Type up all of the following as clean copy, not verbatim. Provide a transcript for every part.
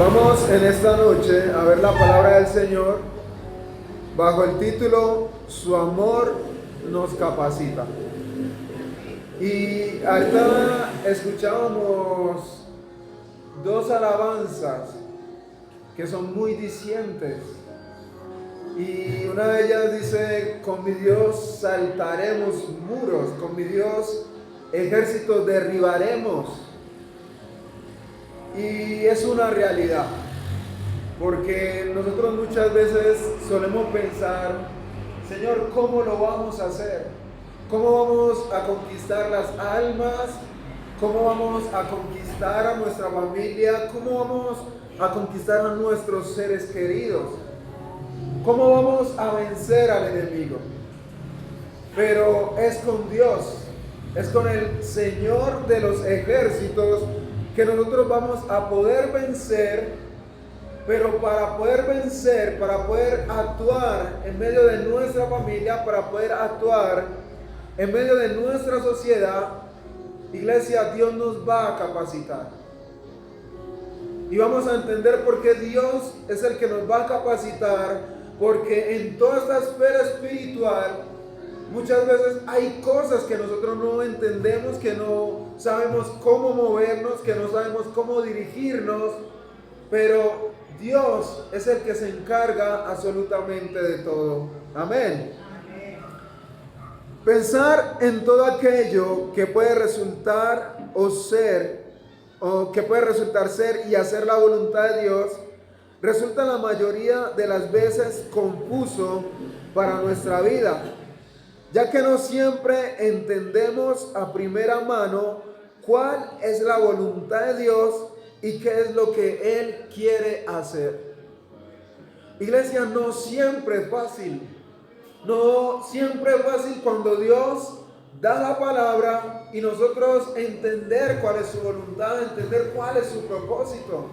Vamos en esta noche a ver la palabra del Señor bajo el título Su amor nos capacita. Y ahorita escuchábamos dos alabanzas que son muy dicientes. Y una de ellas dice: con mi Dios saltaremos muros, con mi Dios ejércitos derribaremos. Y es una realidad, porque nosotros muchas veces solemos pensar: Señor, ¿cómo lo vamos a hacer? ¿Cómo vamos a conquistar las almas? ¿Cómo vamos a conquistar a nuestra familia? ¿Cómo vamos a conquistar a nuestros seres queridos? ¿Cómo vamos a vencer al enemigo? Pero es con Dios, es con el Señor de los ejércitos que nosotros vamos a poder vencer. Pero para poder vencer, para poder actuar en medio de nuestra familia, para poder actuar en medio de nuestra sociedad, iglesia, Dios nos va a capacitar. Y vamos a entender por qué Dios es el que nos va a capacitar, porque en toda esta esfera espiritual muchas veces hay cosas que nosotros no entendemos, que no sabemos cómo movernos, que no sabemos cómo dirigirnos, pero Dios es el que se encarga absolutamente de todo. Amén. Pensar en todo aquello que puede resultar ser y hacer la voluntad de Dios, resulta la mayoría de las veces confuso para nuestra vida, ya que no siempre entendemos a primera mano cuál es la voluntad de Dios y qué es lo que Él quiere hacer. Iglesia, no siempre es fácil. No siempre es fácil cuando Dios da la palabra y nosotros entender cuál es su voluntad, entender cuál es su propósito.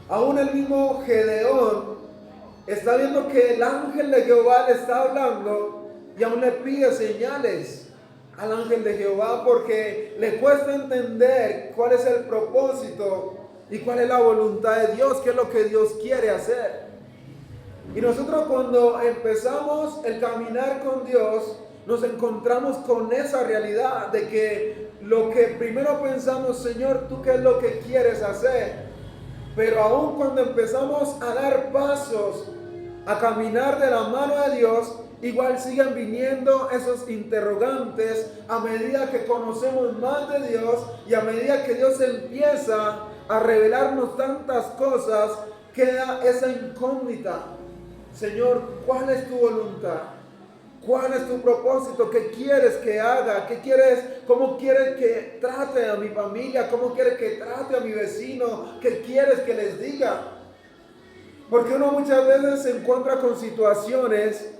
Aún el mismo Gedeón está viendo que el ángel de Jehová le está hablando y aún le pide señales al ángel de Jehová, porque le cuesta entender cuál es el propósito y cuál es la voluntad de Dios, qué es lo que Dios quiere hacer. Y nosotros cuando empezamos el caminar con Dios, nos encontramos con esa realidad de que lo que primero pensamos: Señor, ¿tú qué es lo que quieres hacer? Pero aún cuando empezamos a dar pasos, a caminar de la mano de Dios, igual siguen viniendo esos interrogantes a medida que conocemos más de Dios y a medida que Dios empieza a revelarnos tantas cosas, queda esa incógnita. Señor, ¿cuál es tu voluntad? ¿Cuál es tu propósito? ¿Qué quieres que haga? ¿Qué quieres? ¿Cómo quieres que trate a mi familia? ¿Cómo quieres que trate a mi vecino? ¿Qué quieres que les diga? Porque uno muchas veces se encuentra con situaciones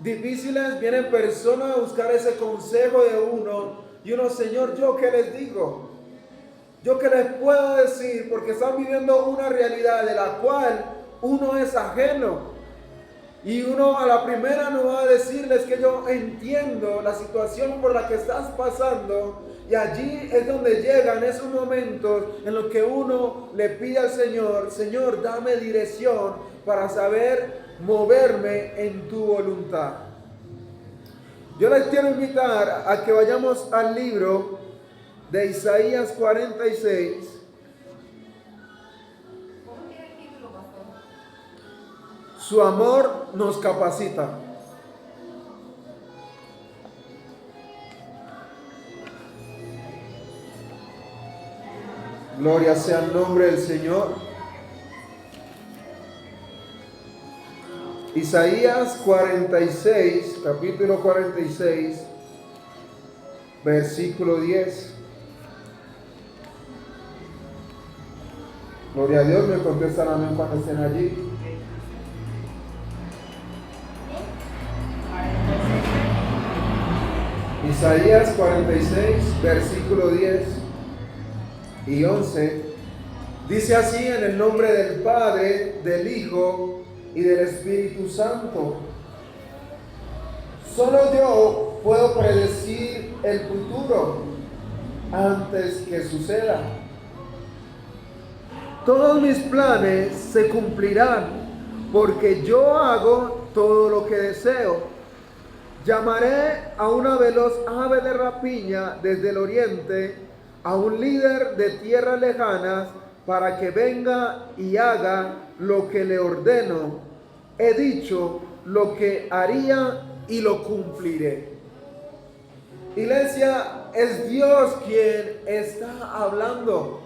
difíciles, vienen personas a buscar ese consejo de uno y uno: Señor, ¿yo qué les digo? ¿Yo qué les puedo decir? Porque están viviendo una realidad de la cual uno es ajeno. Y uno a la primera no va a decirles que yo entiendo la situación por la que estás pasando. Y allí es donde llegan esos momentos en los que uno le pide al Señor: Señor, dame dirección para saber moverme en tu voluntad. Yo les quiero invitar a que vayamos al libro de Isaías 46. Su amor nos capacita. Gloria sea el nombre del Señor. Isaías 46, capítulo 46, versículo 10. Gloria a Dios, me contestan amén cuando estén allí. Isaías 46, versículo 10 y 11, dice así: en el nombre del Padre, del Hijo y del Espíritu Santo. Solo yo puedo predecir el futuro antes que suceda. todos mis planes se cumplirán, porque yo hago todo lo que deseo. Llamaré a una veloz ave de rapiña desde el oriente, a un líder de tierras lejanas, para que venga y haga lo que le ordeno. He dicho lo que haría y lo cumpliré. Iglesia, es Dios quien está hablando.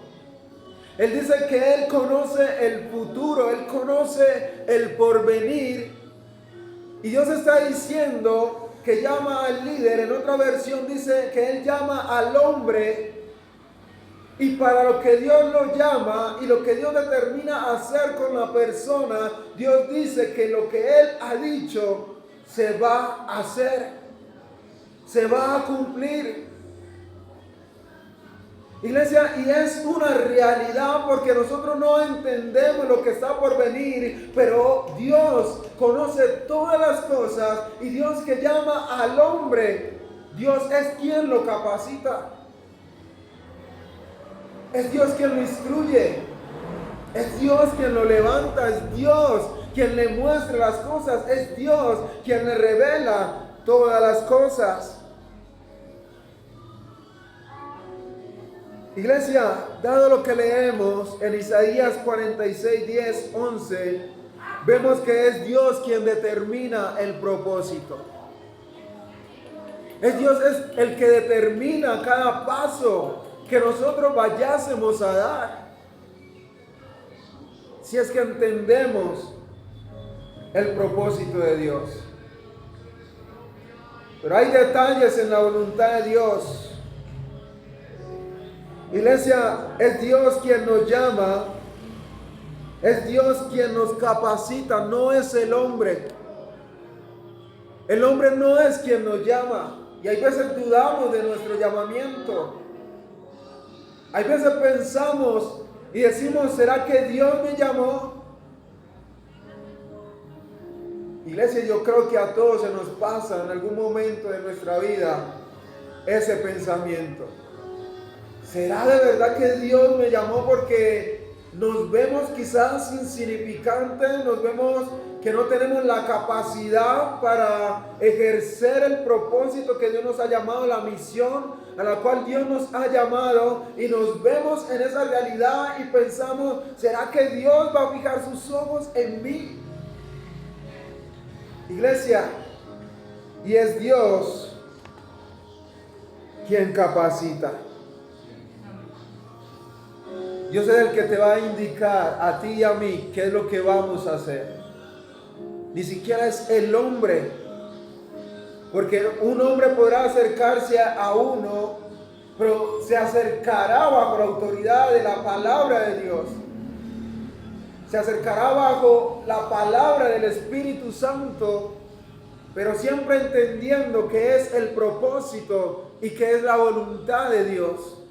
Él dice que Él conoce el futuro, Él conoce el porvenir. Y Dios está diciendo que llama al líder. En otra versión dice que Él llama al hombre. Y para lo que Dios lo llama y lo que Dios determina hacer con la persona, Dios dice que lo que Él ha dicho se va a hacer, se va a cumplir. Iglesia, y es una realidad porque nosotros no entendemos lo que está por venir, pero Dios conoce todas las cosas y Dios que llama al hombre, Dios es quien lo capacita. Es Dios quien lo instruye, es Dios quien lo levanta, es Dios quien le muestra las cosas, es Dios quien le revela todas las cosas. Iglesia, dado lo que leemos en Isaías 46, 10, 11, vemos que es Dios quien determina el propósito. Es Dios el que determina cada paso que nosotros vayásemos a dar. Si es que entendemos el propósito de Dios. Pero hay detalles en la voluntad de Dios. Iglesia, es Dios quien nos llama, es Dios quien nos capacita, no es el hombre. El hombre no es quien nos llama y hay veces dudamos de nuestro llamamiento. Hay veces pensamos y decimos, ¿será que Dios me llamó? Iglesia, yo creo que a todos se nos pasa en algún momento de nuestra vida ese pensamiento. ¿Será de verdad que Dios me llamó? Porque nos vemos quizás insignificantes, nos vemos que no tenemos la capacidad para ejercer el propósito que Dios nos ha llamado, la misión a la cual Dios nos ha llamado, y nos vemos en esa realidad y pensamos, ¿será que Dios va a fijar sus ojos en mí? Iglesia, y es Dios quien capacita. Dios es el que te va a indicar a ti y a mí qué es lo que vamos a hacer. Ni siquiera es el hombre. Porque un hombre podrá acercarse a uno, pero se acercará bajo la autoridad de la palabra de Dios. Se acercará bajo la palabra del Espíritu Santo, pero siempre entendiendo que es el propósito y que es la voluntad de Dios.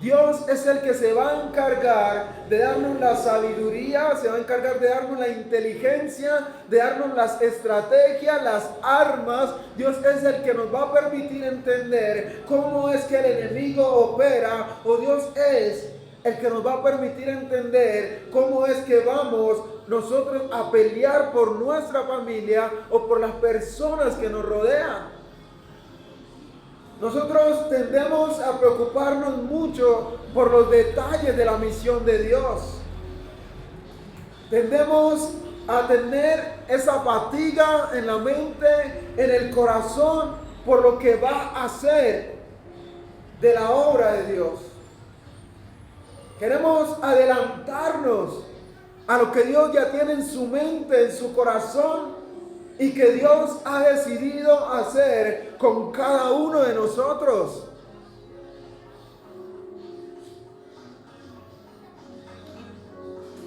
Dios es el que se va a encargar de darnos la sabiduría, se va a encargar de darnos la inteligencia, de darnos las estrategias, las armas. Dios es el que nos va a permitir entender cómo es que el enemigo opera, o Dios es el que nos va a permitir entender cómo es que vamos nosotros a pelear por nuestra familia o por las personas que nos rodean. Nosotros tendemos a preocuparnos mucho por los detalles de la misión de Dios. Tendemos a tener esa fatiga en la mente, en el corazón, por lo que va a hacer de la obra de Dios. Queremos adelantarnos a lo que Dios ya tiene en su mente, en su corazón, y que Dios ha decidido hacer con cada uno de nosotros.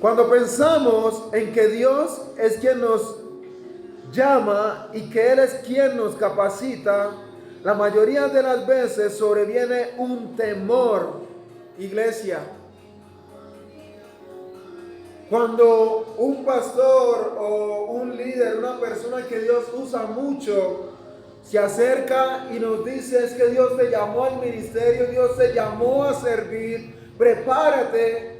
Cuando pensamos en que Dios es quien nos llama y que Él es quien nos capacita, la mayoría de las veces sobreviene un temor, iglesia. Cuando un pastor o un líder, una persona que Dios usa mucho, se acerca y nos dice, es que Dios te llamó al ministerio, Dios te llamó a servir, prepárate.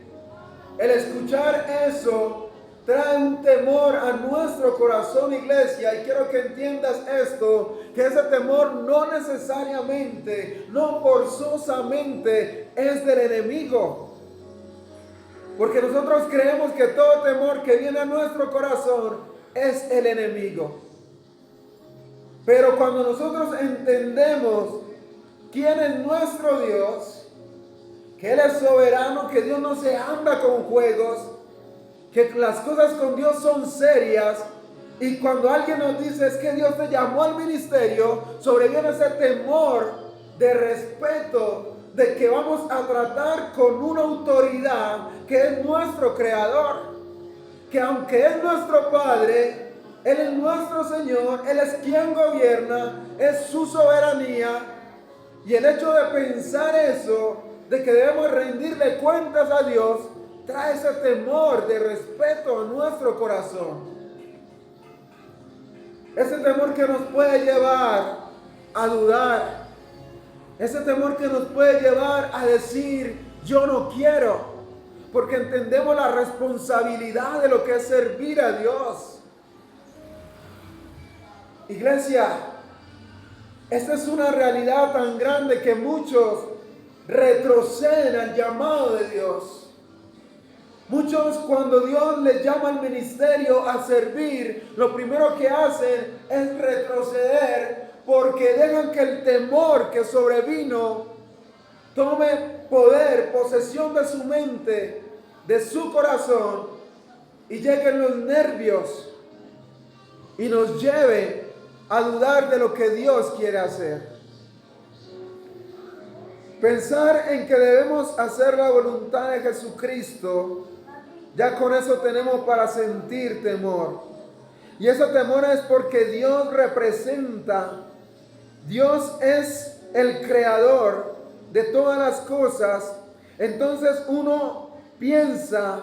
el escuchar eso trae un temor a nuestro corazón, iglesia, y quiero que entiendas esto, que ese temor no necesariamente, no forzosamente es del enemigo. Porque nosotros creemos que todo temor que viene a nuestro corazón es el enemigo. Pero cuando nosotros entendemos quién es nuestro Dios, que Él es soberano, que Dios no se anda con juegos, que las cosas con Dios son serias, y cuando alguien nos dice es que Dios te llamó al ministerio, sobreviene ese temor de respeto, de que vamos a tratar con una autoridad que es nuestro creador, que aunque es nuestro Padre, Él es nuestro Señor, Él es quien gobierna, es su soberanía, y el hecho de pensar eso, de que debemos rendirle cuentas a Dios, trae ese temor de respeto a nuestro corazón. Ese temor que nos puede llevar a dudar. Ese temor que nos puede llevar a decir, yo no quiero. Porque entendemos la responsabilidad de lo que es servir a Dios. Iglesia, esta es una realidad tan grande que muchos retroceden al llamado de Dios. Muchos, cuando Dios les llama al ministerio a servir, lo primero que hacen es retroceder porque dejan que el temor que sobrevino tome poder, posesión de su mente, de su corazón, y lleguen los nervios y nos lleve a dudar de lo que Dios quiere hacer. Pensar en que debemos hacer la voluntad de Jesucristo, ya con eso tenemos para sentir temor. Y ese temor es porque Dios representa, Dios es el creador de todas las cosas. Entonces uno piensa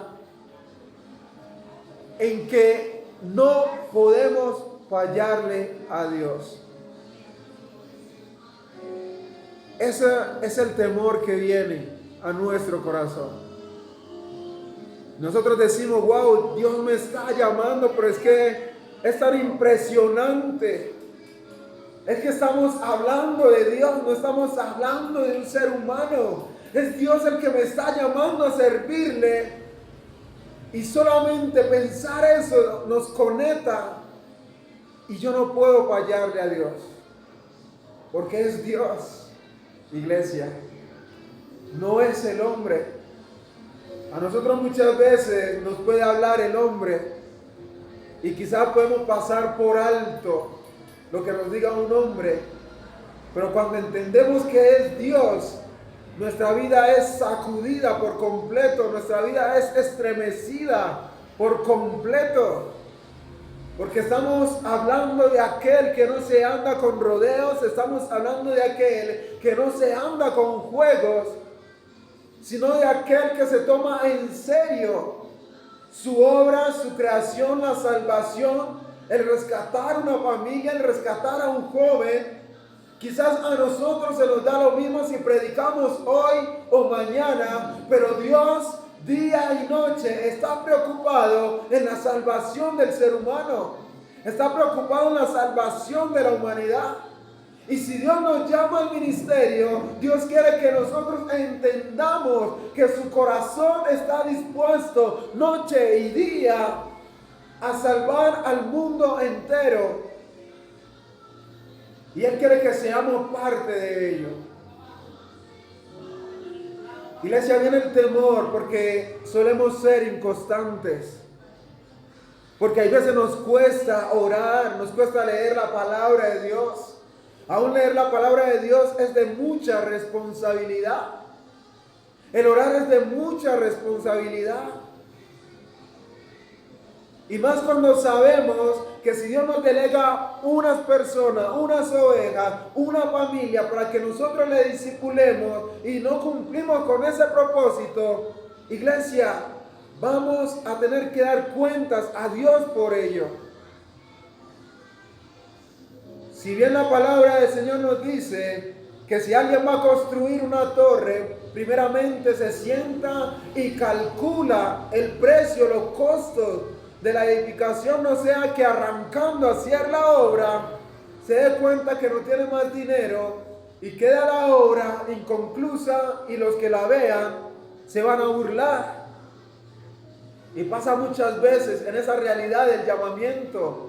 en que no podemos fallarle a Dios. Ese es el temor que viene a nuestro corazón. Nosotros decimos, wow, Dios me está llamando, pero es que es tan impresionante. Es que estamos hablando de Dios, no estamos hablando de un ser humano. Es Dios el que me está llamando a servirle. Y solamente pensar eso nos conecta. Y yo no puedo fallarle a Dios. Porque es Dios, iglesia. No es el hombre. A nosotros muchas veces nos puede hablar el hombre y quizás podemos pasar por alto lo que nos diga un hombre, pero cuando entendemos que es Dios, nuestra vida es sacudida por completo, nuestra vida es estremecida por completo, porque estamos hablando de aquel que no se anda con rodeos, estamos hablando de aquel que no se anda con juegos, sino de aquel que se toma en serio su obra, su creación, la salvación, el rescatar una familia, el rescatar a un joven. Quizás a nosotros se nos da lo mismo si predicamos hoy o mañana, pero Dios día y noche está preocupado en la salvación del ser humano, está preocupado en la salvación de la humanidad. Y si Dios nos llama al ministerio, Dios quiere que nosotros entendamos que su corazón está dispuesto noche y día a salvar al mundo entero. Y Él quiere que seamos parte de ello. Iglesia, viene el temor porque solemos ser inconstantes. Porque a veces nos cuesta orar, nos cuesta leer la palabra de Dios. Aún leer la palabra de Dios es de mucha responsabilidad. El orar es de mucha responsabilidad. Y más cuando sabemos que si Dios nos delega unas personas, unas ovejas, una familia para que nosotros le discipulemos y no cumplimos con ese propósito, iglesia, vamos a tener que dar cuentas a Dios por ello. Si bien la palabra del Señor nos dice que si alguien va a construir una torre, primeramente se sienta y calcula el precio, los costos de la edificación, no sea que arrancando a hacer la obra se dé cuenta que no tiene más dinero y queda la obra inconclusa y los que la vean se van a burlar. Y pasa muchas veces en esa realidad del llamamiento.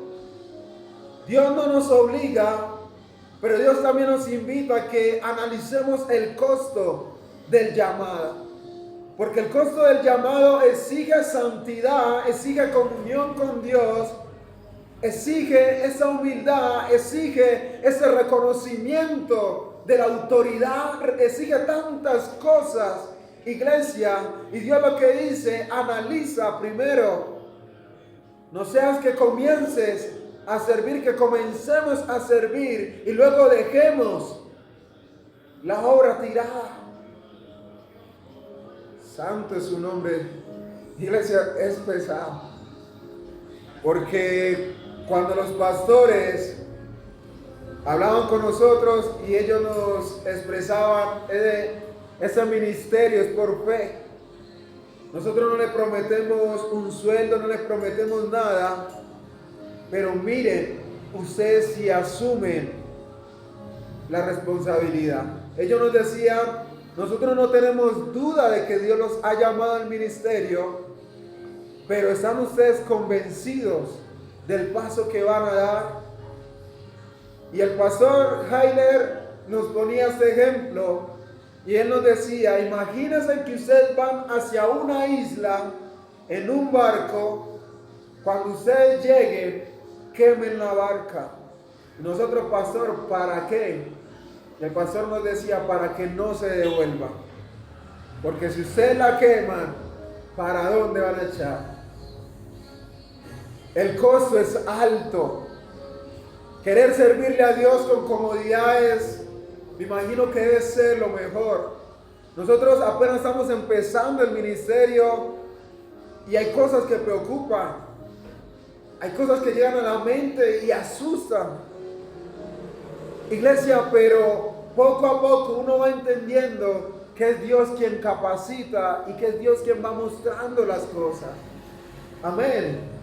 Dios no nos obliga, pero Dios también nos invita a que analicemos el costo del llamado. Porque el costo del llamado exige santidad, exige comunión con Dios, exige esa humildad, exige ese reconocimiento de la autoridad, exige tantas cosas, iglesia. Y Dios lo que dice, analiza primero. No seas que comiences a servir, que comencemos a servir y luego dejemos la obra tirada. Santo es su nombre. Iglesia, es pesado. Porque cuando los pastores hablaban con nosotros y ellos nos expresaban, ese ministerio es por fe. Nosotros no le prometemos un sueldo, no le prometemos nada. Pero miren, ustedes sí asumen la responsabilidad. Ellos nos decían, nosotros no tenemos duda de que Dios los ha llamado al ministerio, pero ¿están ustedes convencidos del paso que van a dar? Y el pastor Heiler nos ponía este ejemplo y él nos decía, imagínense que ustedes van hacia una isla en un barco, cuando ustedes lleguen, quemen la barca. Y nosotros, pastor, ¿para qué? Y el pastor nos decía, para que no se devuelva. Porque si ustedes la queman, ¿para dónde van a echar? El costo es alto. Querer servirle a Dios con comodidades, me imagino que debe ser lo mejor. Nosotros apenas estamos empezando el ministerio y hay cosas que preocupan. Hay cosas que llegan a la mente y asustan. Iglesia, pero poco a poco uno va entendiendo que es Dios quien capacita y que es Dios quien va mostrando las cosas. Amén.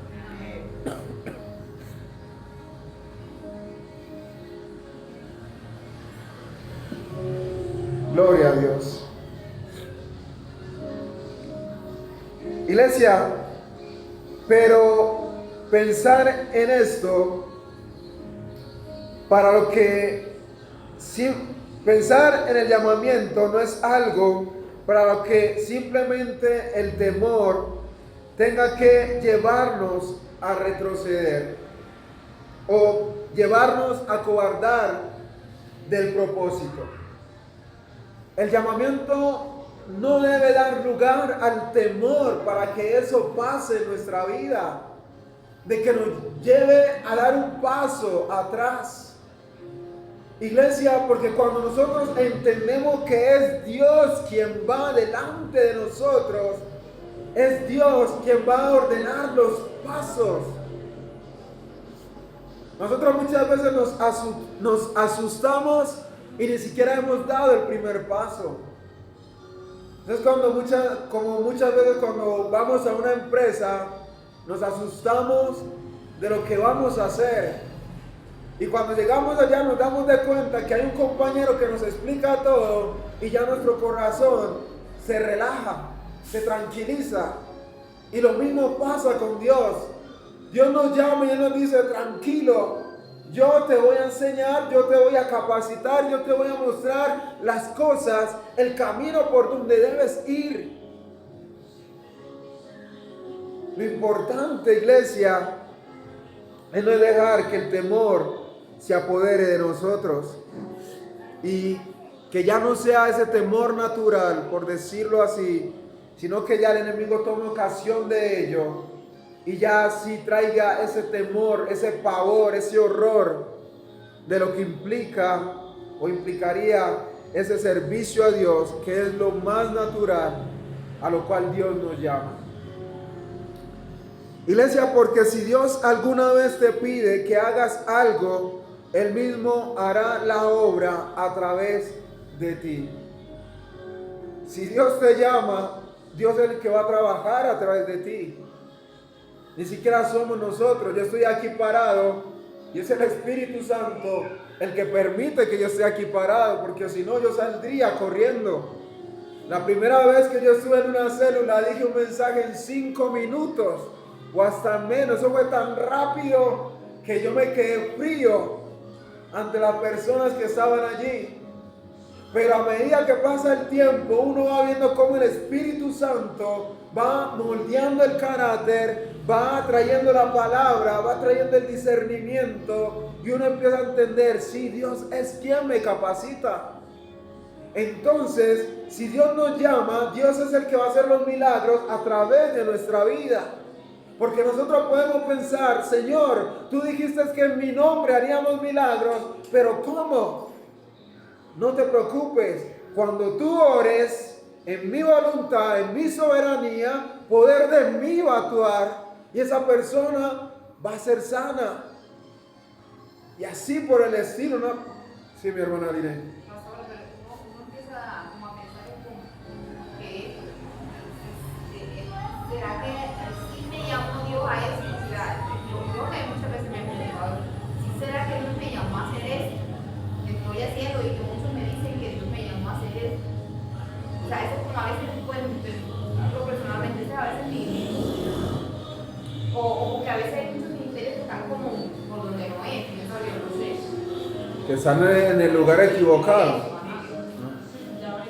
Gloria a Dios. Iglesia, pero pensar en esto, para lo que pensar en el llamamiento no es algo para lo que simplemente el temor tenga que llevarnos a retroceder o llevarnos a cobardar del propósito. El llamamiento no debe dar lugar al temor para que eso pase en nuestra vida, de que nos lleve a dar un paso atrás. Iglesia, porque cuando nosotros entendemos que es Dios quien va delante de nosotros, es Dios quien va a ordenar los pasos. Nosotros muchas veces nos asustamos y ni siquiera hemos dado el primer paso. Entonces como muchas veces cuando vamos a una empresa, nos asustamos de lo que vamos a hacer. Y cuando llegamos allá nos damos de cuenta que hay un compañero que nos explica todo y ya nuestro corazón se relaja, se tranquiliza. Y lo mismo pasa con Dios. Dios nos llama y Él nos dice, tranquilo, yo te voy a enseñar, yo te voy a capacitar, yo te voy a mostrar las cosas, el camino por donde debes ir. Lo importante, iglesia, es no dejar que el temor se apodere de nosotros y que ya no sea ese temor natural, por decirlo así, sino que ya el enemigo tome ocasión de ello y ya sí traiga ese temor, ese pavor, ese horror de lo que implica o implicaría ese servicio a Dios, que es lo más natural a lo cual Dios nos llama. Iglesia, porque si Dios alguna vez te pide que hagas algo, Él mismo hará la obra a través de ti. si Dios te llama, Dios es el que va a trabajar a través de ti. Ni siquiera somos nosotros. Yo estoy aquí parado y es el Espíritu Santo el que permite que yo esté aquí parado, porque si no yo saldría corriendo. La primera vez que yo estuve en una célula dije un mensaje en 5 minutos o hasta menos. Eso fue tan rápido que yo me quedé frío ante las personas que estaban allí. Pero a medida que pasa el tiempo, uno va viendo cómo el Espíritu Santo va moldeando el carácter, va trayendo la palabra, va trayendo el discernimiento, y uno empieza a entender, sí, Dios es quien me capacita. Entonces, si Dios nos llama, Dios es el que va a hacer los milagros a través de nuestra vida. Porque nosotros podemos pensar, Señor, tú dijiste que en mi nombre haríamos milagros, pero ¿cómo? No te preocupes, cuando tú ores en mi voluntad, en mi soberanía, poder de mí va a actuar y esa persona va a ser sana. Y así por el estilo, ¿no? Sí, mi hermana Irene. Uno empieza como a pensar que ¿será que sí me llamó Dios a eso? O sea, yo que muchas veces me he preguntado, ¿sí será que Dios me llamó a hacer esto? Estoy haciendo y que muchos me dicen que Dios me llamó a hacer esto. O sea, eso como a veces, pues, yo personalmente, eso a veces o que a veces hay muchos ministerios que están como por donde no es, yo no sé. Que están en el lugar equivocado.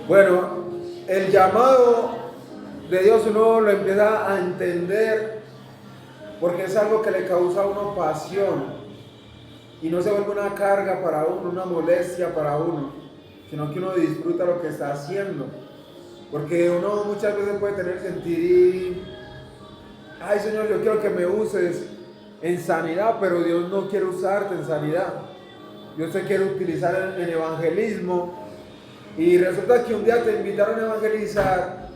Bueno, el llamado de Dios uno lo empieza a entender porque es algo que le causa a uno pasión. Y no se vuelve una carga para uno, una molestia para uno, sino que uno disfruta lo que está haciendo. Porque uno muchas veces puede tener sentir, ay Señor, yo quiero que me uses en sanidad, pero Dios no quiere usarte en sanidad. Dios te quiere utilizar en evangelismo. Y resulta que un día te invitaron a evangelizar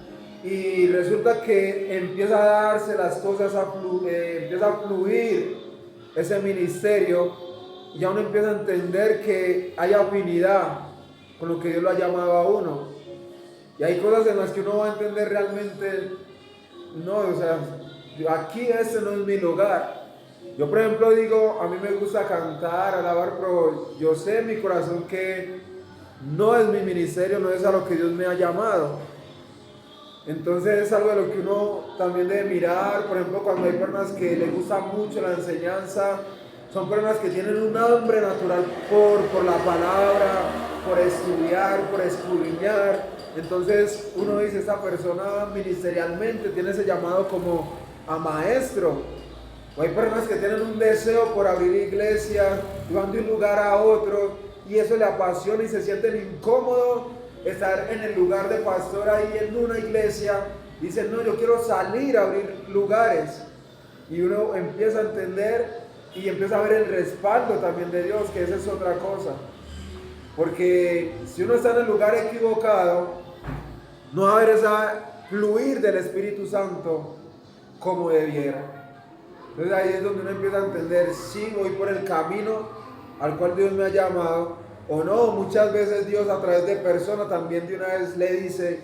y resulta que empieza a darse las cosas, empieza a fluir ese ministerio. Y ya uno empieza a entender que hay afinidad con lo que Dios lo ha llamado a uno. Y hay cosas en las que uno va a entender realmente, no, o sea, aquí este no es mi lugar. Yo, por ejemplo, digo, a mí me gusta cantar, alabar, pero yo sé en mi corazón que no es mi ministerio, no es a lo que Dios me ha llamado. Entonces es algo de lo que uno también debe mirar. Por ejemplo, cuando hay personas que les gusta mucho la enseñanza, son personas que tienen un hambre natural por la palabra, por estudiar, por escudriñar. Entonces uno dice, esta persona ministerialmente tiene ese llamado como a maestro. O hay personas que tienen un deseo por abrir iglesias, y van de un lugar a otro, y eso le apasiona y se sienten incómodos estar en el lugar de pastor ahí en una iglesia. Dicen, no, yo quiero salir a abrir lugares. Y uno empieza a entender y empieza a ver el respaldo también de Dios, que esa es otra cosa. Porque si uno está en el lugar equivocado, no va a haber esa fluir del Espíritu Santo como debiera. Entonces ahí es donde uno empieza a entender si voy por el camino al cual Dios me ha llamado o no. Muchas veces Dios a través de personas también de una vez le dice,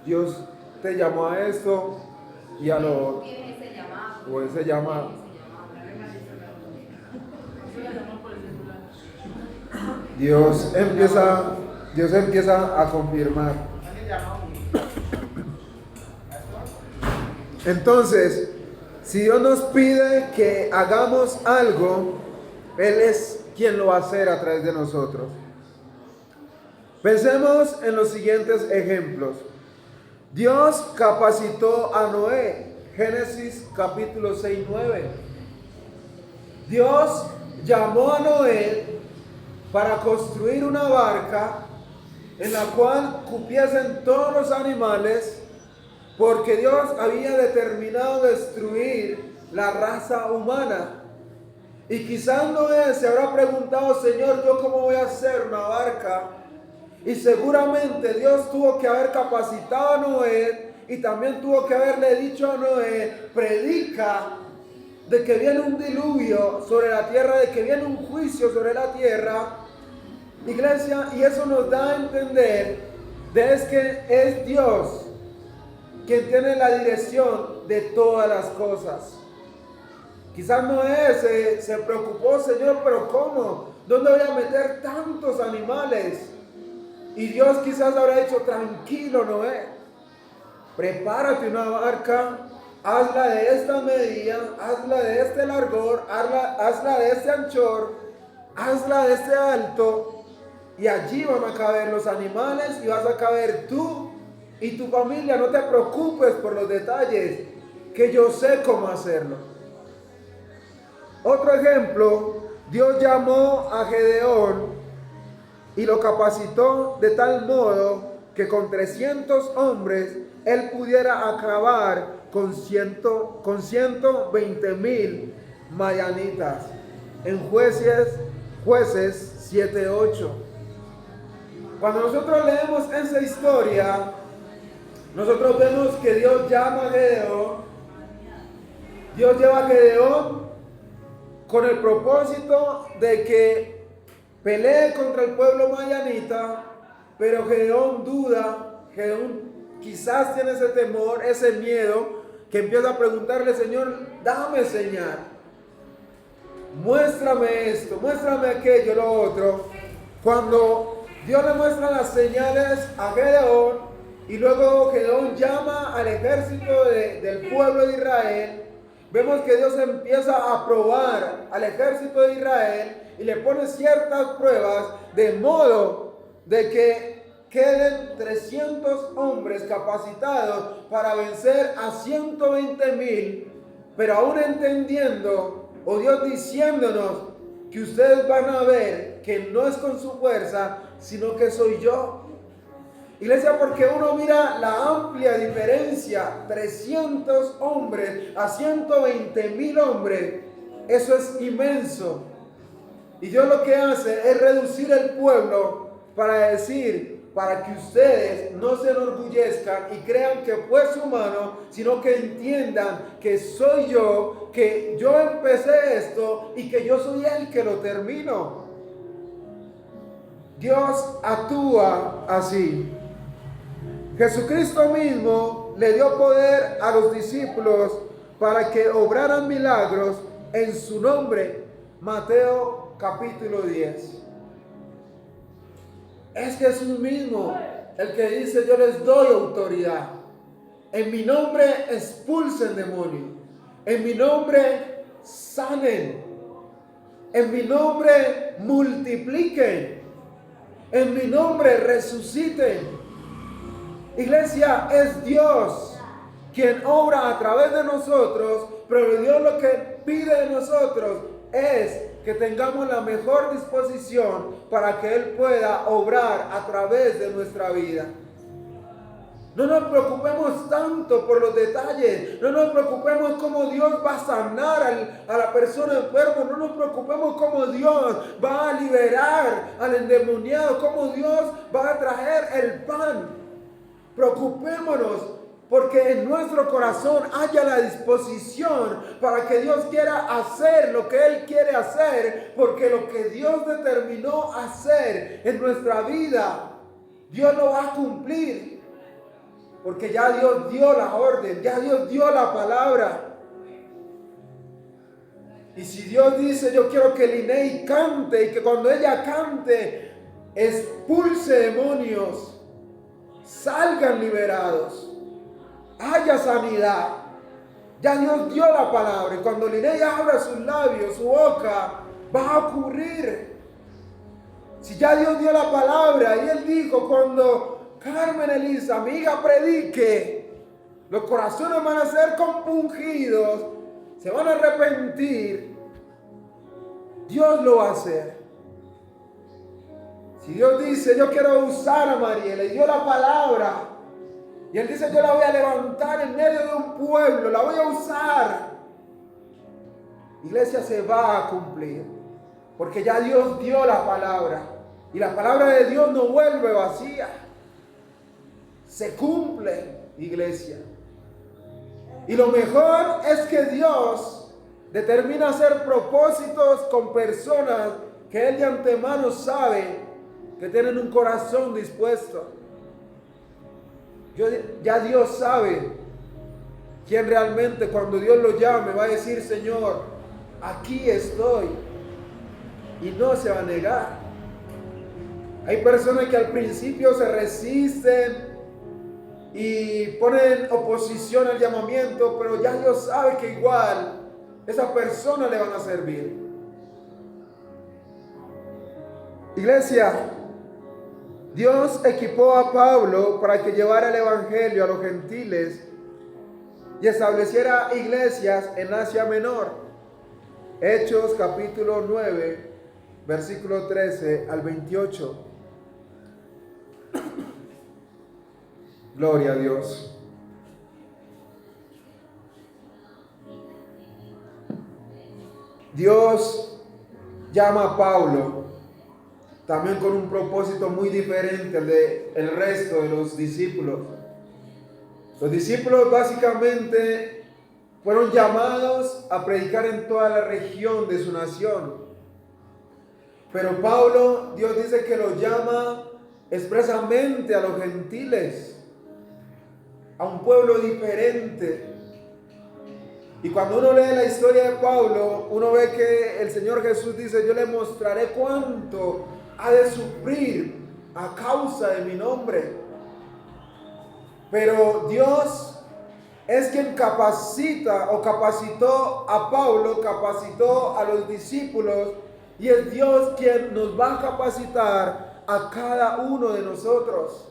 Dios te llamó a esto y a lo otro. O ese llamado. Dios empieza a confirmar. Entonces, si Dios nos pide que hagamos algo, Él es quien lo va a hacer a través de nosotros. Pensemos en los siguientes ejemplos. Dios capacitó a Noé. Génesis capítulo 6-9. Dios llamó a Noé para construir una barca en la cual cupiesen todos los animales, porque Dios había determinado destruir la raza humana. Y quizás Noé se habrá preguntado, Señor, ¿yo cómo voy a hacer una barca? Y seguramente Dios tuvo que haber capacitado a Noé y también tuvo que haberle dicho a Noé, predica de que viene un diluvio sobre la tierra, de que viene un juicio sobre la tierra. Iglesia, y eso nos da a entender es que es Dios quien tiene la dirección de todas las cosas. Quizás Noé se preocupó, Señor, pero ¿cómo? ¿Dónde voy a meter tantos animales? Y Dios quizás habrá dicho, tranquilo Noé, prepárate una barca, hazla de esta medida, hazla de este largor, hazla de este anchor, hazla de este alto, y allí van a caber los animales y vas a caber tú y tu familia. No te preocupes por los detalles, que yo sé cómo hacerlo. Otro ejemplo, Dios llamó a Gedeón y lo capacitó de tal modo que con 300 hombres él pudiera acabar con 120,000 madianitas. En Jueces 7:8. Cuando nosotros leemos esa historia, nosotros vemos que Dios llama a Gedeón. Dios lleva a Gedeón con el propósito de que pelee contra el pueblo madianita, pero Gedeón duda, Gedeón quizás tiene ese temor, ese miedo, que empieza a preguntarle, Señor, dame señal, muéstrame esto, muéstrame aquello, lo otro. Cuando Dios le muestra las señales a Gedeón, y luego Gedeón llama al ejército del pueblo de Israel, vemos que Dios empieza a probar al ejército de Israel y le pone ciertas pruebas de modo de que queden 300 hombres capacitados para vencer a 120,000, pero aún entendiendo, o Dios diciéndonos que ustedes van a ver que no es con su fuerza, sino que soy yo. Iglesia, porque uno mira la amplia diferencia, 300 hombres a 120,000 hombres, eso es inmenso. Y Dios lo que hace es reducir el pueblo para decir, para que ustedes no se enorgullezcan y crean que fue su mano, sino que entiendan que soy yo, que yo empecé esto y que yo soy el que lo termino. Dios actúa así. Jesucristo mismo le dio poder a los discípulos para que obraran milagros en su nombre. Mateo capítulo 10. Es Jesús mismo el que dice, yo les doy autoridad. En mi nombre expulsen demonios. En mi nombre sanen. En mi nombre multipliquen. En mi nombre resuciten. Iglesia, es Dios quien obra a través de nosotros, pero Dios lo que pide de nosotros es que tengamos la mejor disposición para que Él pueda obrar a través de nuestra vida. No nos preocupemos tanto por los detalles, no nos preocupemos cómo Dios va a sanar a la persona enferma, no nos preocupemos cómo Dios va a liberar al endemoniado, cómo Dios va a traer el pan. Preocupémonos porque en nuestro corazón haya la disposición para que Dios quiera hacer lo que Él quiere hacer, porque lo que Dios determinó hacer en nuestra vida, Dios lo va a cumplir, porque ya Dios dio la orden, ya Dios dio la palabra. Y si Dios dice, yo quiero que Linney cante y que cuando ella cante expulse demonios, salgan liberados, haya sanidad. Ya Dios dio la palabra y cuando Linney abra sus labios, su boca, va a ocurrir. Si ya Dios dio la palabra y Él dijo, cuando Carmen Elisa, mi hija, predique, los corazones van a ser compungidos, se van a arrepentir, Dios lo va a hacer. Si Dios dice, yo quiero usar a Mariela y dio la palabra, y Él dice, yo la voy a levantar en medio de un pueblo, la voy a usar, iglesia, se va a cumplir, porque ya Dios dio la palabra, y la palabra de Dios no vuelve vacía, se cumple, iglesia. Y lo mejor es que Dios determina hacer propósitos con personas que Él de antemano sabe que tienen un corazón dispuesto. Ya Dios sabe quién realmente cuando Dios lo llame va a decir, Señor, aquí estoy. Y no se va a negar. Hay personas que al principio se resisten y ponen oposición al llamamiento, pero ya Dios sabe que igual esa persona le van a servir. Iglesia, Dios equipó a Pablo para que llevara el evangelio a los gentiles y estableciera iglesias en Asia Menor. Hechos capítulo 9, versículo 13 al 28. Gloria a Dios. Dios llama a Pablo también con un propósito muy diferente al del resto de los discípulos. Los discípulos básicamente fueron llamados a predicar en toda la región de su nación. Pero Pablo, Dios dice que lo llama expresamente a los gentiles, a un pueblo diferente. Y cuando uno lee la historia de Pablo, uno ve que el Señor Jesús dice, yo le mostraré cuánto ha de sufrir a causa de mi nombre. Pero Dios es quien capacita o capacitó a Pablo, capacitó a los discípulos, y es Dios quien nos va a capacitar a cada uno de nosotros.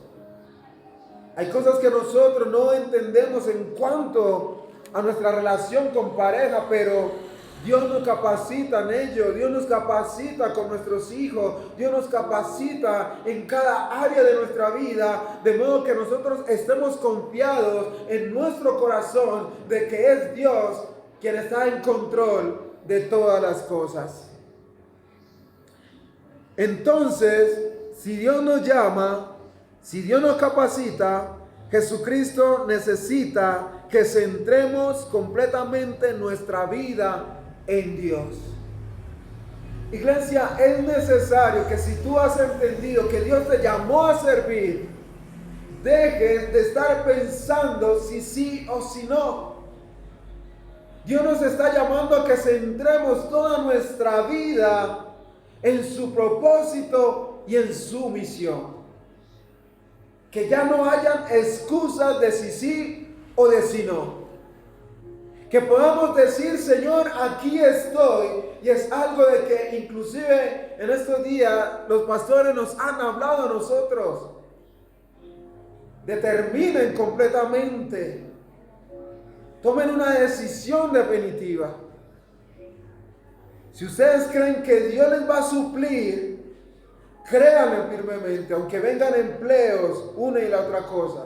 Hay cosas que nosotros no entendemos en cuanto a nuestra relación con pareja, pero Dios nos capacita en ello. Dios nos capacita con nuestros hijos. Dios nos capacita en cada área de nuestra vida, de modo que nosotros estemos confiados en nuestro corazón de que es Dios quien está en control de todas las cosas. Entonces, si Dios nos llama, si Dios nos capacita, Jesucristo necesita que centremos completamente nuestra vida en Dios. Iglesia, es necesario que si tú has entendido que Dios te llamó a servir, dejes de estar pensando si sí o si no. Dios nos está llamando a que centremos toda nuestra vida en su propósito y en su misión. Que ya no hayan excusas de si sí o de si no. Que podamos decir, Señor, aquí estoy. Y es algo de que inclusive en estos días los pastores nos han hablado a nosotros. Determinen completamente. Tomen una decisión definitiva. Si ustedes creen que Dios les va a suplir, créanme firmemente, aunque vengan empleos, una y la otra cosa.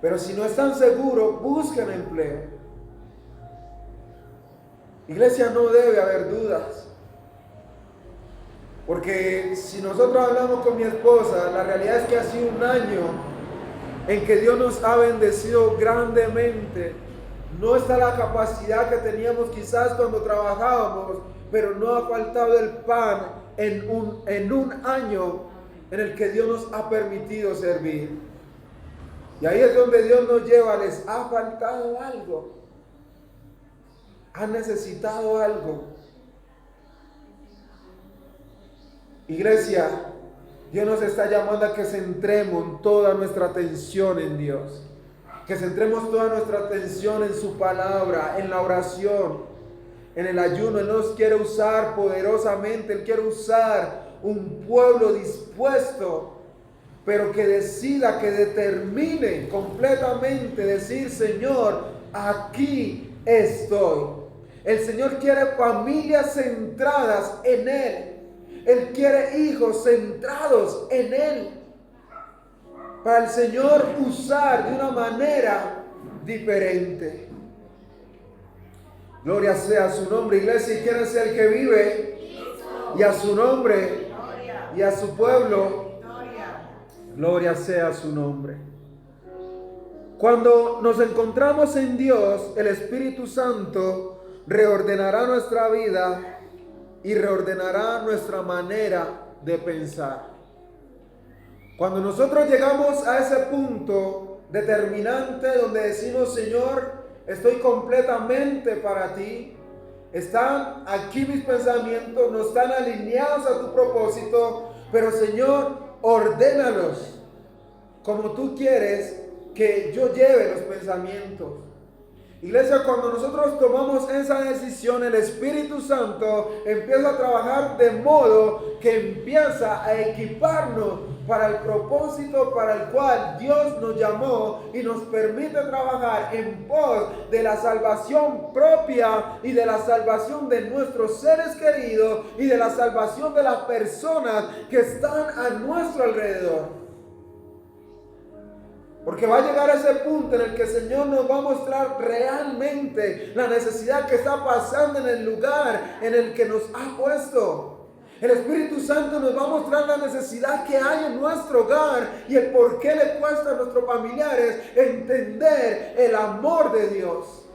Pero si no están seguros, busquen empleo. Iglesia, no debe haber dudas. Porque si nosotros hablamos con mi esposa, la realidad es que ha sido un año en que Dios nos ha bendecido grandemente. No está la capacidad que teníamos quizás cuando trabajábamos, pero no ha faltado el pan en un año en el que Dios nos ha permitido servir. Y ahí es donde Dios nos lleva. Les ha faltado algo. Han necesitado algo. Iglesia, Dios nos está llamando a que centremos toda nuestra atención en Dios. Que centremos toda nuestra atención en su palabra, en la oración, en el ayuno. Él nos quiere usar poderosamente. Él quiere usar un pueblo dispuesto, pero que decida, que determine completamente decir, Señor, aquí estoy. El Señor quiere familias centradas en Él. Él quiere hijos centrados en Él. Para el Señor usar de una manera diferente. Gloria sea a su nombre, iglesia. ¿Y quién es el que vive? Y a su nombre. Y a su pueblo. Gloria sea a su nombre. Cuando nos encontramos en Dios, el Espíritu Santo reordenará nuestra vida y reordenará nuestra manera de pensar. Cuando nosotros llegamos a ese punto determinante donde decimos, Señor, estoy completamente para ti, están aquí mis pensamientos, no están alineados a tu propósito, pero Señor, ordénalos como tú quieres que yo lleve los pensamientos. Iglesia, cuando nosotros tomamos esa decisión, el Espíritu Santo empieza a trabajar de modo que empieza a equiparnos para el propósito para el cual Dios nos llamó y nos permite trabajar en pos de la salvación propia y de la salvación de nuestros seres queridos y de la salvación de las personas que están a nuestro alrededor. Porque va a llegar a ese punto en el que el Señor nos va a mostrar realmente la necesidad que está pasando en el lugar en el que nos ha puesto. El Espíritu Santo nos va a mostrar la necesidad que hay en nuestro hogar y el por qué le cuesta a nuestros familiares entender el amor de Dios.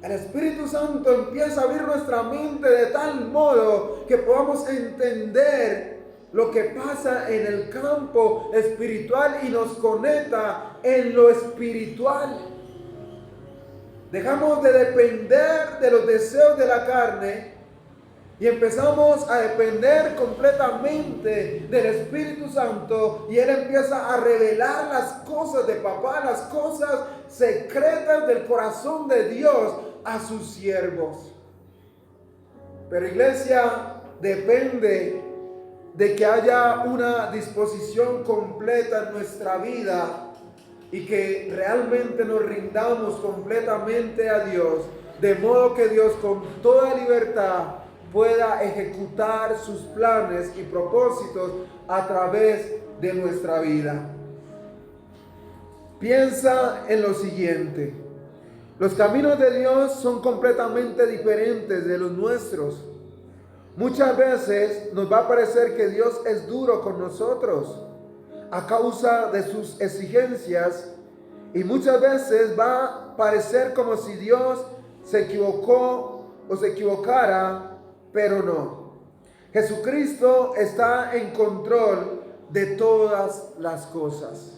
El Espíritu Santo empieza a abrir nuestra mente de tal modo que podamos entender lo que pasa en el campo espiritual y nos conecta en lo espiritual. Dejamos de depender de los deseos de la carne y empezamos a depender completamente del Espíritu Santo, y Él empieza a revelar las cosas de papá, las cosas secretas del corazón de Dios a sus siervos. Pero iglesia, depende de que haya una disposición completa en nuestra vida y que realmente nos rindamos completamente a Dios, de modo que Dios con toda libertad pueda ejecutar sus planes y propósitos a través de nuestra vida. Piensa en lo siguiente: los caminos de Dios son completamente diferentes de los nuestros. Muchas veces nos va a parecer que Dios es duro con nosotros a causa de sus exigencias, y muchas veces va a parecer como si Dios se equivocó o se equivocara, pero no. Jesucristo está en control de todas las cosas.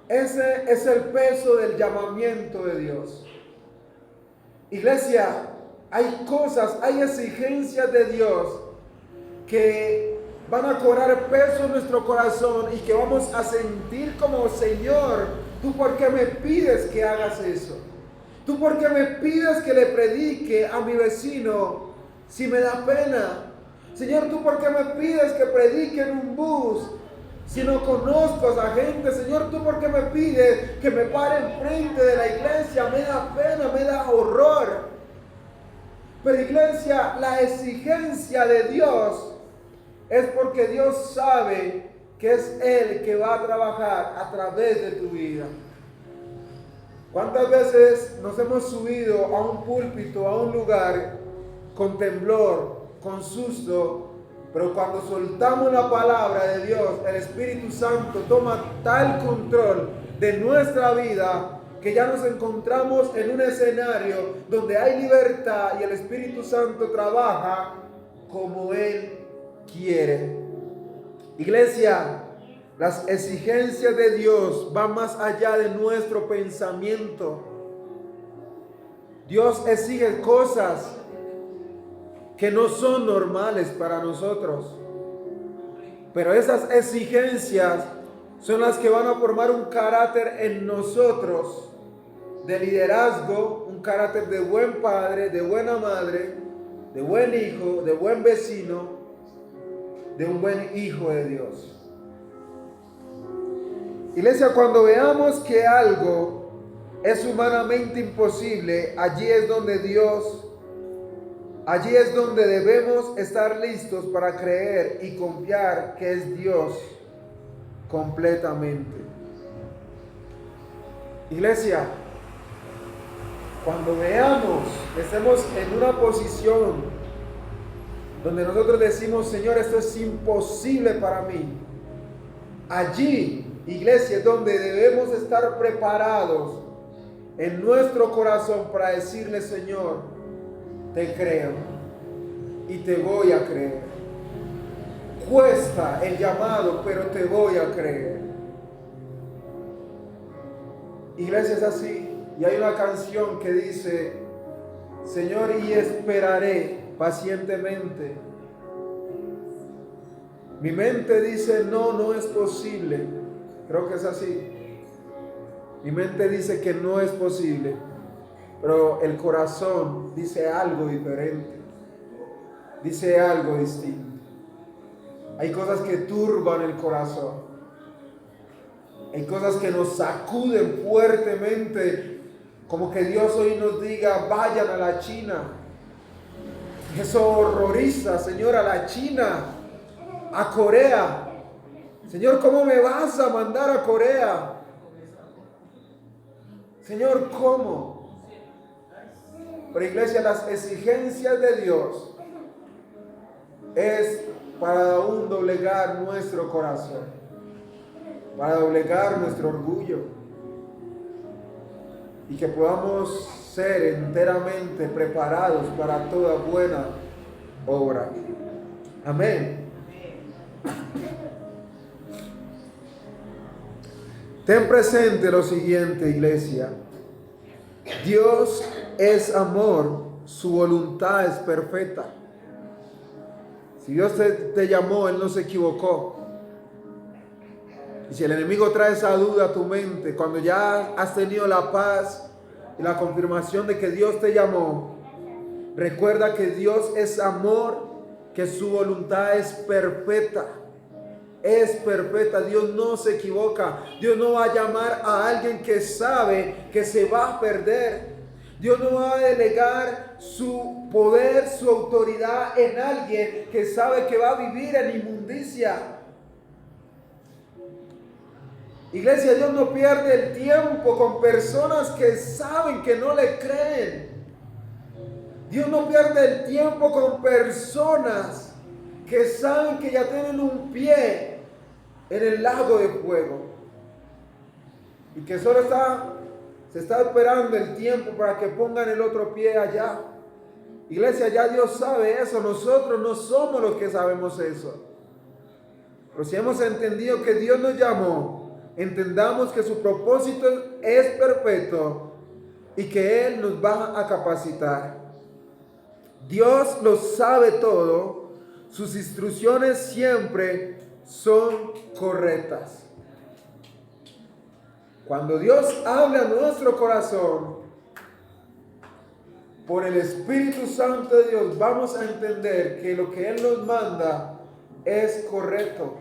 Ese es el peso del llamamiento de Dios. Iglesia, hay cosas, hay exigencias de Dios que van a cobrar peso en nuestro corazón y que vamos a sentir como: Señor, ¿tú por qué me pides que hagas eso? ¿Tú por qué me pides que le predique a mi vecino si me da pena? Señor, ¿tú por qué me pides que predique en un bus si no conozco a esa gente? Señor, ¿tú por qué me pides que me pare enfrente de la iglesia? Me da pena, me da horror. Pero iglesia, la exigencia de Dios es porque Dios sabe que es Él que va a trabajar a través de tu vida. ¿Cuántas veces nos hemos subido a un púlpito, a un lugar, con temblor, con susto, pero cuando soltamos la palabra de Dios, el Espíritu Santo toma tal control de nuestra vida que ya nos encontramos en un escenario donde hay libertad y el Espíritu Santo trabaja como Él quiere? Iglesia, las exigencias de Dios van más allá de nuestro pensamiento. Dios exige cosas que no son normales para nosotros, pero esas exigencias son las que van a formar un carácter en nosotros de liderazgo, un carácter de buen padre, de buena madre, de buen hijo, de buen vecino, de un buen hijo de Dios. Iglesia, cuando veamos que algo es humanamente imposible, allí es donde debemos estar listos para creer y confiar que es Dios completamente. Iglesia, cuando veamos que estemos en una posición donde nosotros decimos: Señor, esto es imposible para mí, allí, iglesia, es donde debemos estar preparados en nuestro corazón para decirle: Señor, te creo y te voy a creer. cuesta el llamado, pero te voy a creer. Iglesia, es así. Y hay una canción que dice: Señor, y esperaré pacientemente. Mi mente dice: no, no es posible. Creo que es así. Mi mente dice que no es posible, pero el corazón dice algo diferente, dice algo distinto. Hay cosas que turban el corazón. Hay cosas que nos sacuden fuertemente, como que Dios hoy nos diga: vayan a la China. Eso horroriza, Señor, a la China, a Corea. Señor, ¿cómo me vas a mandar a Corea? Señor, ¿cómo? Pero iglesia, las exigencias de Dios es para aún doblegar nuestro corazón, para doblegar nuestro orgullo, y que podamos ser enteramente preparados para toda buena obra. Amén. Ten presente lo siguiente, iglesia: Dios es amor, su voluntad es perfecta. Si Dios te llamó, Él no se equivocó. Y si el enemigo trae esa duda a tu mente, cuando ya has tenido la paz y la confirmación de que Dios te llamó, recuerda que Dios es amor, que su voluntad es perfecta. Es perfecta. Dios no se equivoca. Dios no va a llamar a alguien que sabe que se va a perder. Dios no va a delegar su poder, su autoridad en alguien que sabe que va a vivir en inmundicia. Iglesia, Dios no pierde el tiempo con personas que saben que no le creen. Dios no pierde el tiempo con personas que saben que ya tienen un pie en el lago de fuego y que solo se está esperando el tiempo para que pongan el otro pie allá. Iglesia, ya Dios sabe eso. Nosotros no somos los que sabemos eso. Pero si hemos entendido que Dios nos llamó, entendamos que su propósito es perfecto y que Él nos va a capacitar. Dios lo sabe todo. Sus instrucciones siempre son correctas. Cuando Dios habla a nuestro corazón, por el Espíritu Santo de Dios, vamos a entender que lo que Él nos manda es correcto.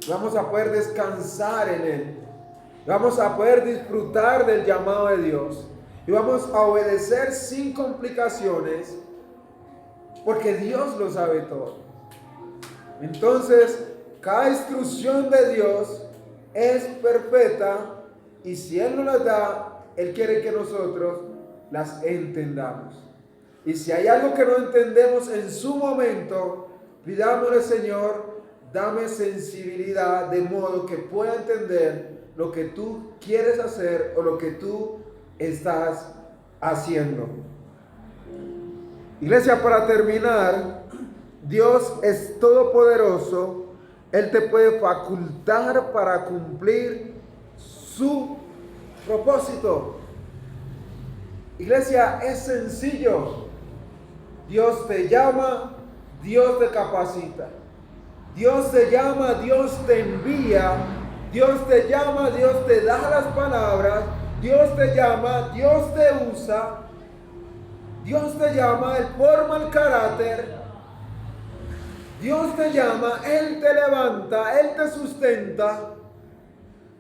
Vamos a poder descansar en Él. Vamos a poder disfrutar del llamado de Dios. Y vamos a obedecer sin complicaciones, porque Dios lo sabe todo. Entonces, cada instrucción de Dios es perfecta, y si Él nos las da, Él quiere que nosotros las entendamos. Y si hay algo que no entendemos en su momento, pidámosle: Señor, dame sensibilidad de modo que pueda entender lo que tú quieres hacer o lo que tú estás haciendo. Iglesia, para terminar, Dios es todopoderoso. Él te puede facultar para cumplir su propósito. Iglesia, es sencillo. Dios te llama, Dios te capacita. Dios te llama, Dios te envía. Dios te llama, Dios te da las palabras. Dios te llama, Dios te usa. Dios te llama, Él forma el carácter. Dios te llama, Él te levanta, Él te sustenta.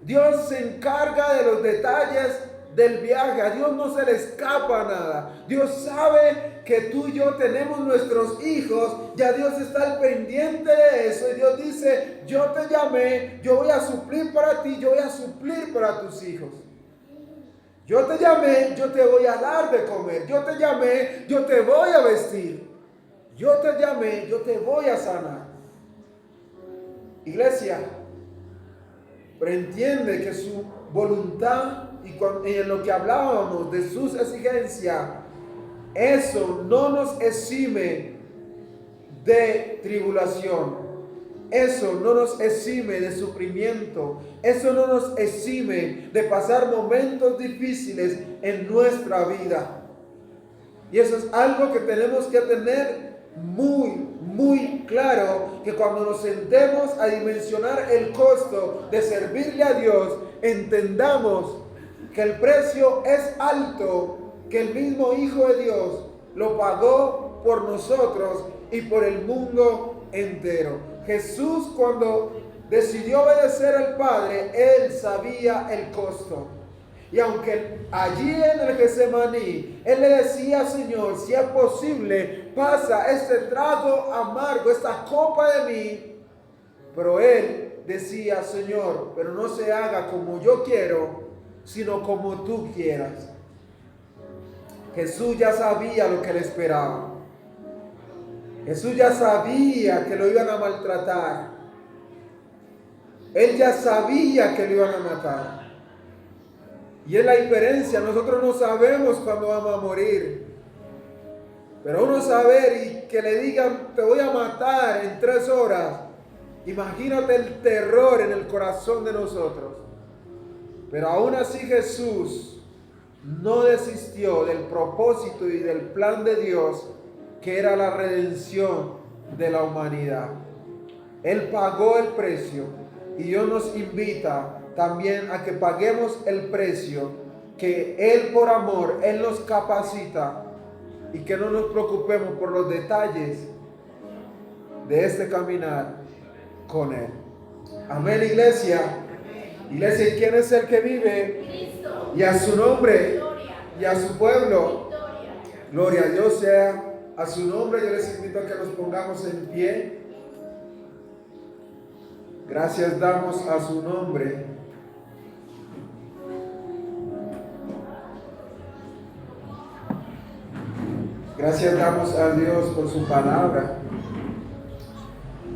Dios se encarga de los detalles del viaje. A Dios no se le escapa nada. Dios sabe que tú y yo tenemos nuestros hijos. Ya Dios está al pendiente de eso. Y Dios dice: yo te llamé, yo voy a suplir para ti, yo voy a suplir para tus hijos. Yo te llamé, yo te voy a dar de comer. Yo te llamé, yo te voy a vestir. Yo te llamé, yo te voy a sanar. Iglesia, pero entiende que su voluntad, y en lo que hablábamos de sus exigencias, eso no nos exime de tribulación. eso no nos exime de sufrimiento, eso no nos exime de pasar momentos difíciles en nuestra vida. Y eso es algo que tenemos que tener muy claro, que cuando nos sentemos a dimensionar el costo de servirle a Dios, entendamos que el precio es alto, que el mismo Hijo de Dios lo pagó por nosotros y por el mundo entero. Jesús, cuando decidió obedecer al Padre, Él sabía el costo. Y aunque allí en el Getsemaní, Él le decía: Señor, si es posible, pasa este trago amargo, esta copa de mí. Pero Él decía: Señor, pero no se haga como yo quiero, sino como tú quieras. Jesús ya sabía lo que le esperaba. Jesús ya sabía que lo iban a maltratar. Él ya sabía que lo iban a matar. Y es la diferencia, nosotros no sabemos cuándo vamos a morir. Pero uno saber y que le digan: te voy a matar en 3 horas. Imagínate el terror en el corazón de nosotros. Pero aún así Jesús no desistió del propósito y del plan de Dios, que era la redención de la humanidad. Él pagó el precio y Dios nos invita también a que paguemos el precio, que Él por amor, Él nos capacita, y que no nos preocupemos por los detalles de este caminar con Él. Amén, iglesia. Iglesia, ¿quién es el que vive? Cristo. Y a su nombre Gloria. y a su pueblo. Victoria. Gloria a Dios sea a su nombre. Yo les invito a que nos pongamos en pie. Gracias damos a su nombre. Gracias damos a Dios por su palabra.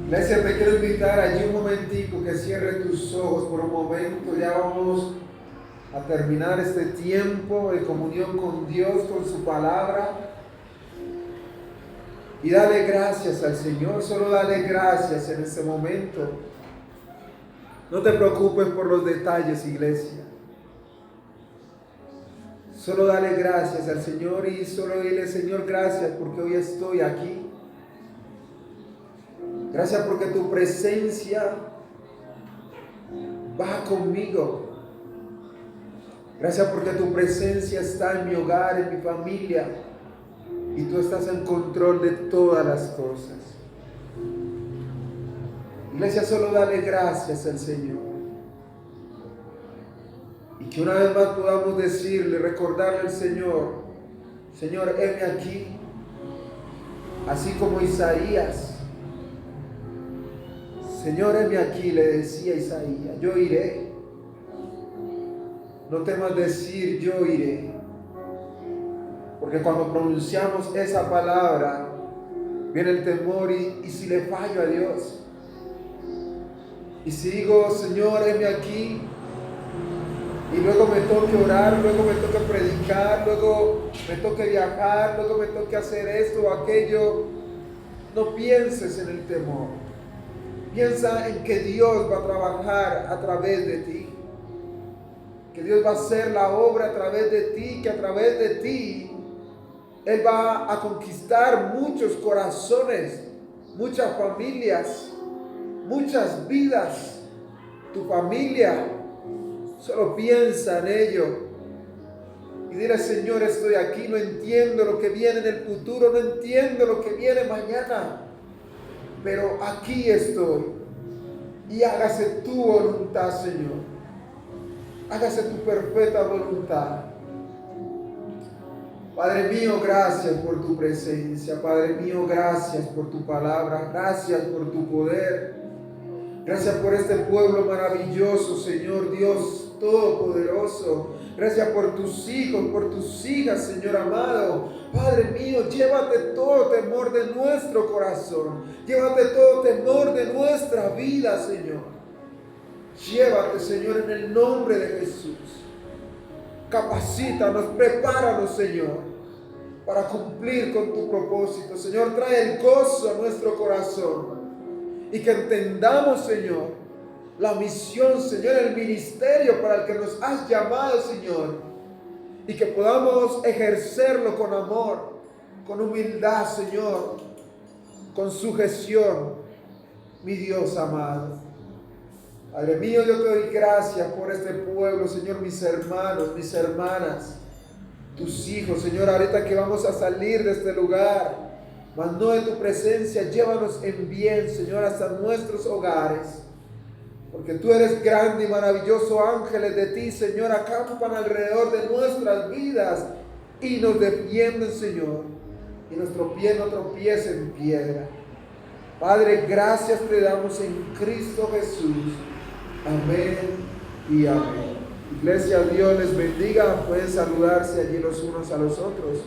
Iglesia, te quiero invitar allí un momentico, que cierre tus ojos por un momento. Ya vamos a terminar este tiempo de comunión con Dios, con su palabra. Y dale gracias al Señor, solo dale gracias en este momento. No te preocupes por los detalles, iglesia. Solo dale gracias al Señor y solo dile: Señor, gracias porque hoy estoy aquí. Gracias porque tu presencia va conmigo. Gracias porque tu presencia está en mi hogar, en mi familia, y tú estás en control de todas las cosas. Iglesia, solo dale gracias al Señor. Y que una vez más podamos decirle, recordarle al Señor: Señor, heme aquí. Así como Isaías. Señor, heme aquí, le decía Isaías: yo iré. No temas decir: yo iré. Porque cuando pronunciamos esa palabra, viene el temor y si le fallo a Dios. Y si digo: Señor, heme aquí, y luego me toque orar, luego me toque predicar, luego me toque viajar, luego me toque hacer esto o aquello, no pienses en el temor. Piensa en que Dios va a trabajar a través de ti, que Dios va a hacer la obra a través de ti, que a través de ti Él va a conquistar muchos corazones, muchas familias, muchas vidas. Tu familia, solo piensa en ello y dile: Señor, estoy aquí, no entiendo lo que viene en el futuro, no entiendo lo que viene mañana, pero aquí estoy, y hágase tu voluntad, Señor, hágase tu perfecta voluntad. Padre mío, gracias por tu presencia. Padre mío, gracias por tu palabra, gracias por tu poder. Gracias por este pueblo maravilloso, Señor Dios Todopoderoso. Gracias por tus hijos, por tus hijas, Señor amado. Padre mío, llévate todo temor de nuestro corazón. Llévate todo temor de nuestra vida, Señor. Llévate, Señor, en el nombre de Jesús. Capacítanos, prepáranos, Señor, para cumplir con tu propósito. Señor, trae el gozo a nuestro corazón. y que entendamos, Señor, la misión, Señor, el ministerio para el que nos has llamado, Señor, y que podamos ejercerlo con amor, con humildad, Señor, con sujeción, mi Dios amado. Padre mío, yo te doy gracias por este pueblo, Señor, mis hermanos, mis hermanas, tus hijos, Señor, ahorita que vamos a salir de este lugar, mas no de tu presencia, llévanos en bien, Señor, hasta nuestros hogares, porque tú eres grande y maravilloso. Ángeles de ti, Señor, acampan alrededor de nuestras vidas y nos defienden, Señor, y nuestro pie no tropiece en piedra. Padre, gracias te damos en Cristo Jesús. Amén y amén. Iglesia, Dios les bendiga. Pueden saludarse allí los unos a los otros.